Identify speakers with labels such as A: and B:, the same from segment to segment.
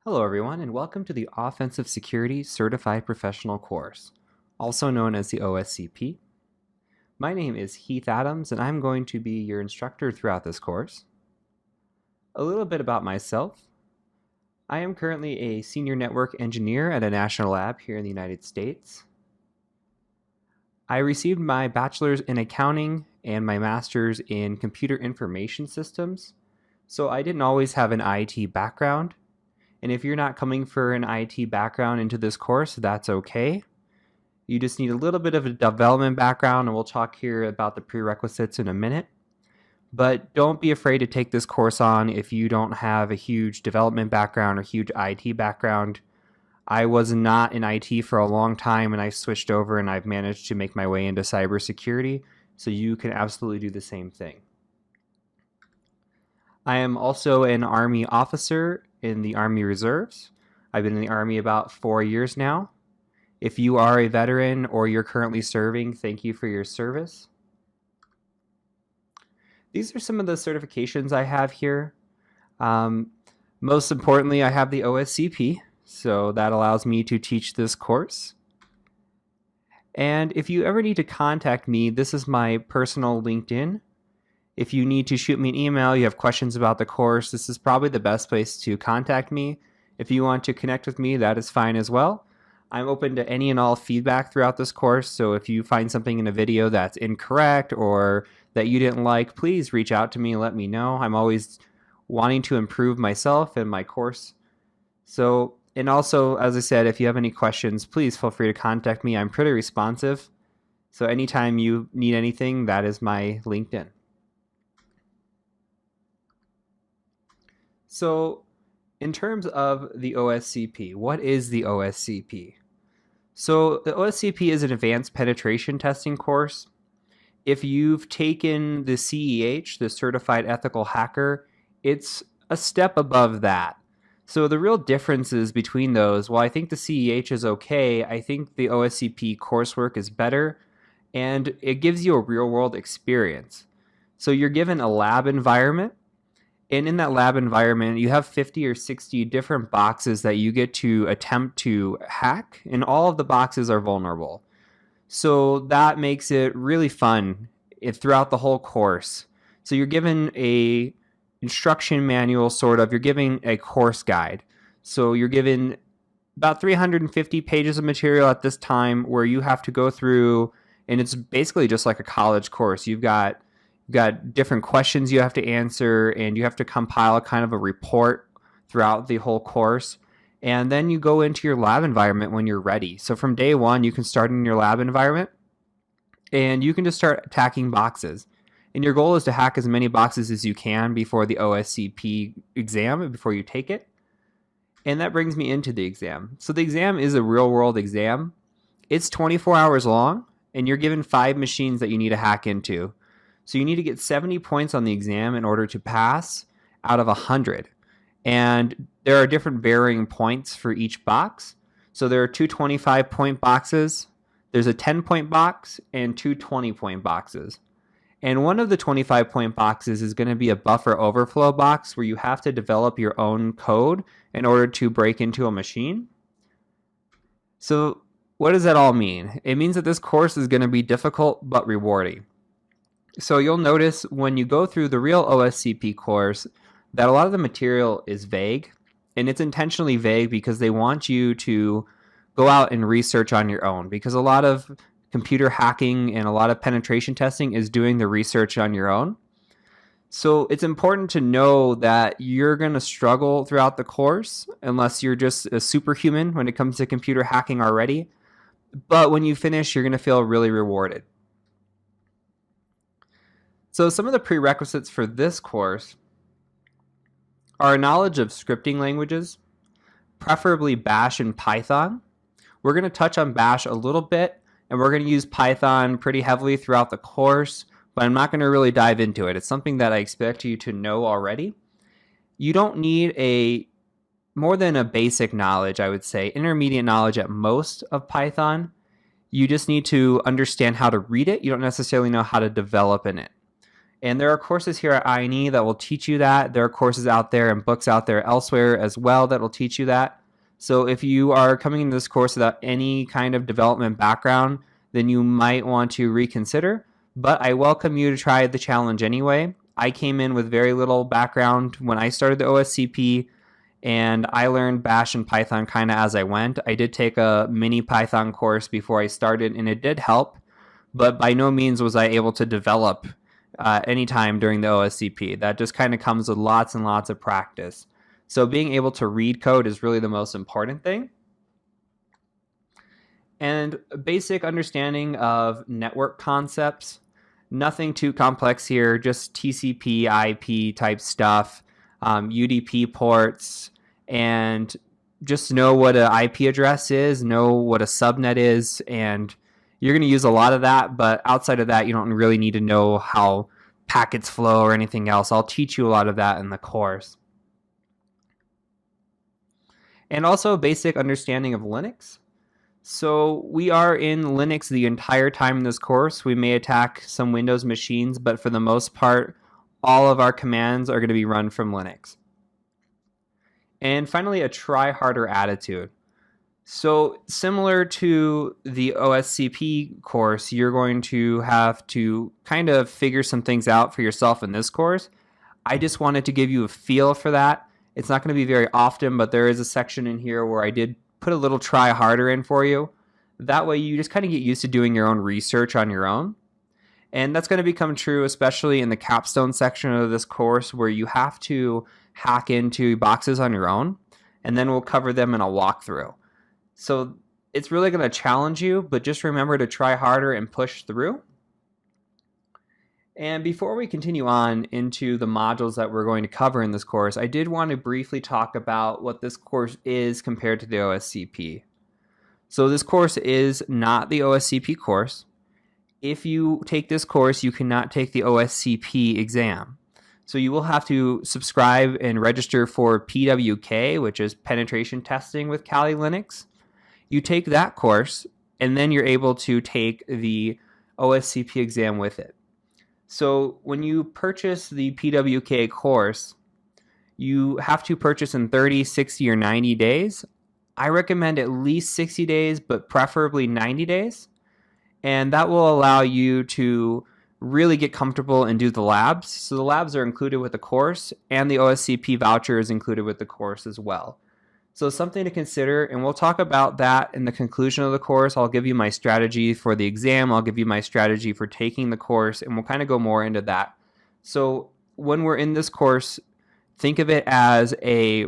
A: Hello everyone and welcome to the Offensive Security Certified Professional course, also known as the OSCP. My name is Heath Adams and I'm going to be your instructor throughout this course. A little bit about myself. I am currently a senior network engineer at a national lab here in the United States. I received my bachelor's in accounting and my master's in computer information systems, so I didn't always have an IT background. And if you're not coming for an IT background into this course, that's okay. You just need a little bit of a development background, and we'll talk here about the prerequisites in a minute. But don't be afraid to take this course on if you don't have a huge development background or huge IT background. I was not in IT for a long time, and I switched over and I've managed to make my way into cybersecurity, so you can absolutely do the same thing. I am also an Army officer in the Army Reserves. I've been in the Army about 4 years now. If you are a veteran or you're currently serving, thank you for your service. These are some of the certifications I have here. Most importantly, I have the OSCP, so that allows me to teach this course. And if you ever need to contact me, this is my personal LinkedIn. If you need to shoot me an email, you have questions about the course, this is probably the best place to contact me. If you want to connect with me, that is fine as well. I'm open to any and all feedback throughout this course, so if you find something in a video that's incorrect or that you didn't like, please reach out to me and let me know. I'm always wanting to improve myself and my course. And also, as I said, if you have any questions, please feel free to contact me. I'm pretty responsive. So anytime you need anything, that is my LinkedIn. So in terms of the OSCP, what is the OSCP? So the OSCP is an advanced penetration testing course. If you've taken the CEH, the Certified Ethical Hacker, it's a step above that. So the real differences between those, while I think the CEH is okay, I think the OSCP coursework is better, and it gives you a real-world experience. So you're given a lab environment, and in that lab environment, you have 50 or 60 different boxes that you get to attempt to hack, and all of the boxes are vulnerable. So that makes it really fun throughout the whole course. So you're given a instruction manual, you're giving a course guide. So you're given about 350 pages of material at this time where you have to go through, and it's basically just like a college course. You've got different questions you have to answer, and you have to compile kind of a report throughout the whole course. And then you go into your lab environment when you're ready. So from day one, you can start in your lab environment, and you can just start attacking boxes. And your goal is to hack as many boxes as you can before the OSCP exam, before you take it. And that brings me into the exam. So the exam is a real-world exam. It's 24 hours long, and you're given 5 machines that you need to hack into. So you need to get 70 points on the exam in order to pass out of 100. And there are different varying points for each box. So there are 2 25-point boxes, there's a 10-point box, and 2 20-point boxes. And one of the 25-point boxes is going to be a buffer overflow box where you have to develop your own code in order to break into a machine. So what does that all mean? It means that this course is going to be difficult but rewarding. So you'll notice when you go through the real OSCP course that a lot of the material is vague, and it's intentionally vague because they want you to go out and research on your own, because a lot of computer hacking and a lot of penetration testing is doing the research on your own. So it's important to know that you're going to struggle throughout the course unless you're just a superhuman when it comes to computer hacking already. But when you finish, you're going to feel really rewarded. So some of the prerequisites for this course are a knowledge of scripting languages, preferably Bash and Python. We're going to touch on Bash a little bit, and we're going to use Python pretty heavily throughout the course, but I'm not going to really dive into it. It's something that I expect you to know already. You don't need more than a basic knowledge, I would say, intermediate knowledge at most of Python. You just need to understand how to read it. You don't necessarily know how to develop in it. And there are courses here at INE that will teach you that. There are courses out there and books out there elsewhere as well that will teach you that. So if you are coming into this course without any kind of development background, then you might want to reconsider. But I welcome you to try the challenge anyway. I came in with very little background when I started the OSCP, and I learned Bash and Python kind of as I went. I did take a mini Python course before I started, and it did help, but by no means was I able to develop anytime during the OSCP. That just kind of comes with lots and lots of practice. So being able to read code is really the most important thing. And a basic understanding of network concepts. Nothing too complex here, just TCP, IP type stuff, UDP ports, and just know what an IP address is, know what a subnet is, and you're going to use a lot of that, but outside of that, you don't really need to know how packets flow or anything else. I'll teach you a lot of that in the course. And also a basic understanding of Linux. So we are in Linux the entire time in this course. We may attack some Windows machines, but for the most part, all of our commands are going to be run from Linux. And finally, a try harder attitude. So similar to the OSCP course, you're going to have to kind of figure some things out for yourself in this course. I just wanted to give you a feel for that. It's not going to be very often, but there is a section in here where I did put a little try harder in for you. That way you just kind of get used to doing your own research on your own. And that's going to become true, especially in the capstone section of this course, where you have to hack into boxes on your own, and then we'll cover them in a walkthrough. So it's really going to challenge you, but just remember to try harder and push through. And before we continue on into the modules that we're going to cover in this course, I did want to briefly talk about what this course is compared to the OSCP. So this course is not the OSCP course. If you take this course, you cannot take the OSCP exam. So you will have to subscribe and register for PWK, which is Penetration Testing with Kali Linux. You take that course, and then you're able to take the OSCP exam with it. So when you purchase the PWK course, you have to purchase in 30, 60, or 90 days. I recommend at least 60 days, but preferably 90 days. And that will allow you to really get comfortable and do the labs. So the labs are included with the course, and the OSCP voucher is included with the course as well. So something to consider, and we'll talk about that in the conclusion of the course. I'll give you my strategy for the exam, I'll give you my strategy for taking the course, and we'll kind of go more into that. So when we're in this course, think of it as a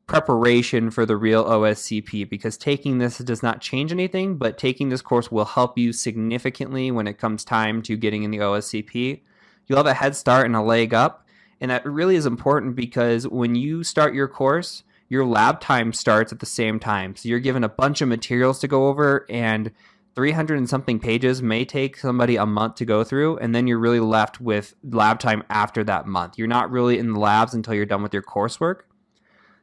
A: preparation for the real OSCP, because taking this does not change anything, but taking this course will help you significantly when it comes time to getting in the OSCP. You'll have a head start and a leg up, and that really is important because when you start your course, your lab time starts at the same time. So you're given a bunch of materials to go over, and 300 and something pages may take somebody a month to go through, and then you're really left with lab time after that month. You're not really in the labs until you're done with your coursework.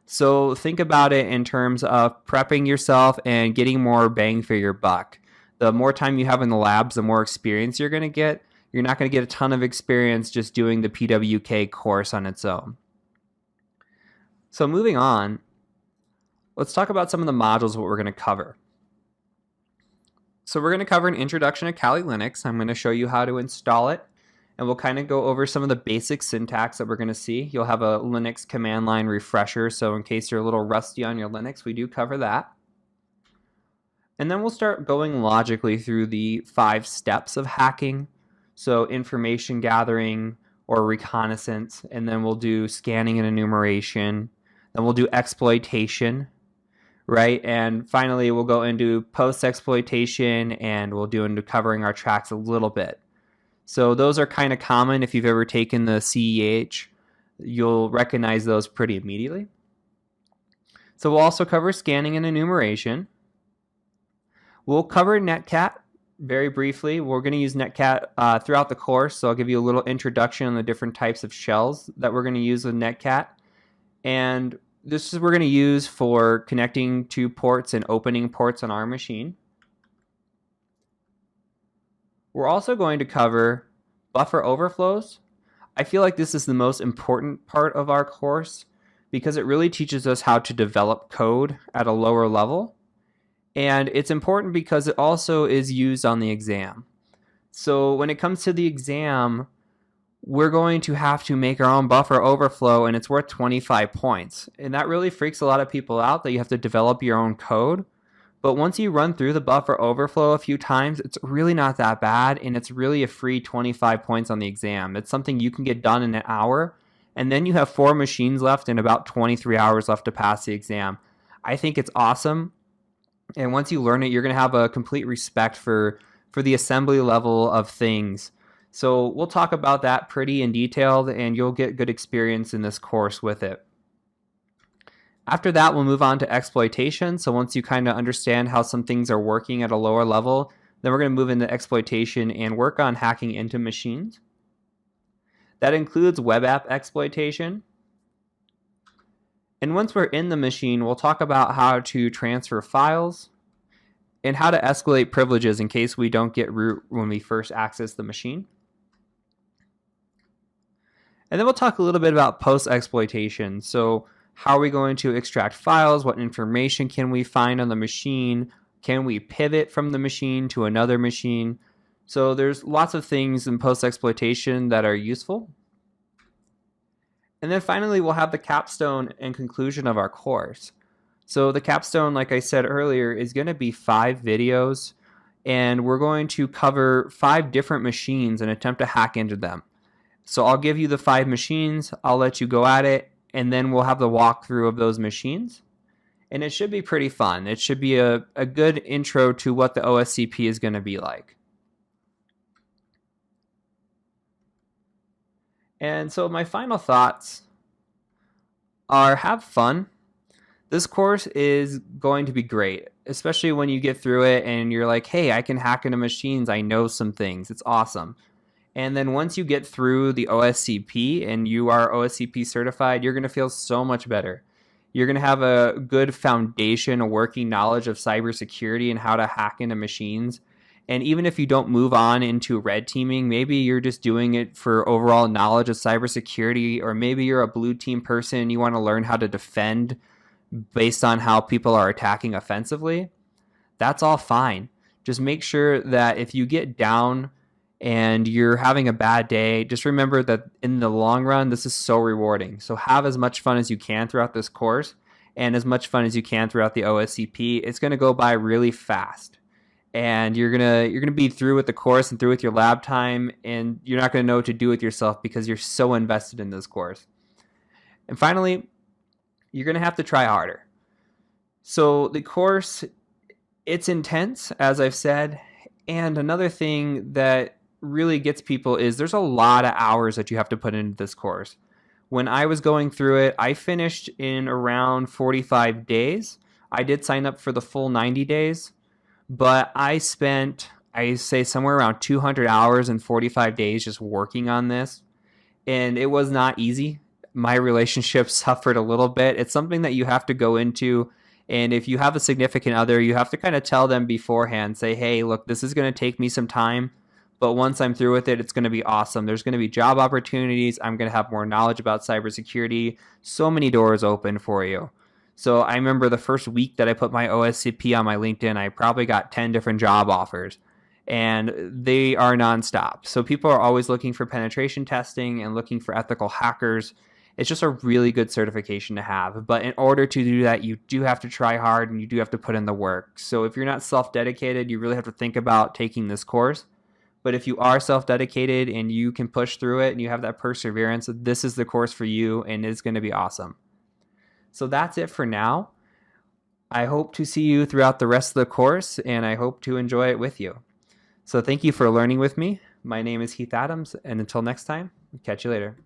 A: So think about it in terms of prepping yourself and getting more bang for your buck. The more time you have in the labs, the more experience you're going to get. You're not going to get a ton of experience just doing the PWK course on its own. So moving on, let's talk about some of the modules, what we're going to cover. So we're going to cover an introduction to Kali Linux. I'm going to show you how to install it, and we'll kind of go over some of the basic syntax that we're going to see. You'll have a Linux command line refresher, so in case you're a little rusty on your Linux, we do cover that. And then we'll start going logically through the 5 steps of hacking. So information gathering or reconnaissance, and then we'll do scanning and enumeration. Then we'll do exploitation, right? And finally, we'll go into post-exploitation, and we'll do into covering our tracks a little bit. So those are kind of common. If you've ever taken the CEH, you'll recognize those pretty immediately. So we'll also cover scanning and enumeration. We'll cover Netcat very briefly. We're going to use Netcat throughout the course, so I'll give you a little introduction on the different types of shells that we're going to use with Netcat. And this is we're going to use for connecting to ports and opening ports on our machine. We're also going to cover buffer overflows. I feel like this is the most important part of our course because it really teaches us how to develop code at a lower level. And it's important because it also is used on the exam. So when it comes to the exam, we're going to have to make our own buffer overflow, and it's worth 25 points. And that really freaks a lot of people out that you have to develop your own code. But once you run through the buffer overflow a few times, it's really not that bad, and it's really a free 25 points on the exam. It's something you can get done in an hour, and then you have 4 machines left and about 23 hours left to pass the exam. I think it's awesome. And once you learn it, you're going to have a complete respect for the assembly level of things. So we'll talk about that pretty in detail, and you'll get good experience in this course with it. After that, we'll move on to exploitation. So once you kind of understand how some things are working at a lower level, then we're going to move into exploitation and work on hacking into machines. That includes web app exploitation. And once we're in the machine, we'll talk about how to transfer files and how to escalate privileges in case we don't get root when we first access the machine. And then we'll talk a little bit about post-exploitation. So how are we going to extract files? What information can we find on the machine? Can we pivot from the machine to another machine? So there's lots of things in post-exploitation that are useful. And then finally, we'll have the capstone and conclusion of our course. So the capstone, like I said earlier, is going to be 5 videos, and we're going to cover 5 different machines and attempt to hack into them. So I'll give you the 5 machines, I'll let you go at it, and then we'll have the walkthrough of those machines. And it should be pretty fun. It should be a good intro to what the OSCP is going to be like. And so my final thoughts are have fun. This course is going to be great, especially when you get through it and you're like, hey, I can hack into machines. I know some things. It's awesome. And then once you get through the OSCP and you are OSCP certified, you're going to feel so much better. You're going to have a good foundation, a working knowledge of cybersecurity and how to hack into machines. And even if you don't move on into red teaming, maybe you're just doing it for overall knowledge of cybersecurity, or maybe you're a blue team person and you want to learn how to defend based on how people are attacking offensively. That's all fine. Just make sure that if you get down and you're having a bad day, just remember that in the long run, this is so rewarding. So have as much fun as you can throughout this course and as much fun as you can throughout the OSCP. It's going to go by really fast. And you're gonna be through with the course and through with your lab time, and you're not gonna know what to do with yourself because you're so invested in this course. And finally, you're gonna have to try harder. So the course, it's intense, as I've said, and another thing that really gets people is there's a lot of hours that you have to put into this course. When I was going through it, I finished in around 45 days. I did sign up for the full 90 days. But I spent, I say, somewhere around 200 hours and 45 days just working on this. And it was not easy. My relationship suffered a little bit. It's something that you have to go into. And if you have a significant other, you have to kind of tell them beforehand, say, hey, look, this is going to take me some time. But once I'm through with it, it's going to be awesome. There's going to be job opportunities. I'm going to have more knowledge about cybersecurity. So many doors open for you. So I remember the first week that I put my OSCP on my LinkedIn, I probably got 10 different job offers, and they are nonstop. So people are always looking for penetration testing and looking for ethical hackers. It's just a really good certification to have. But in order to do that, you do have to try hard and you do have to put in the work. So if you're not self-dedicated, you really have to think about taking this course. But if you are self-dedicated and you can push through it and you have that perseverance, this is the course for you, and it's going to be awesome. So that's it for now. I hope to see you throughout the rest of the course, and I hope to enjoy it with you. So thank you for learning with me. My name is Heath Adams, and until next time, catch you later.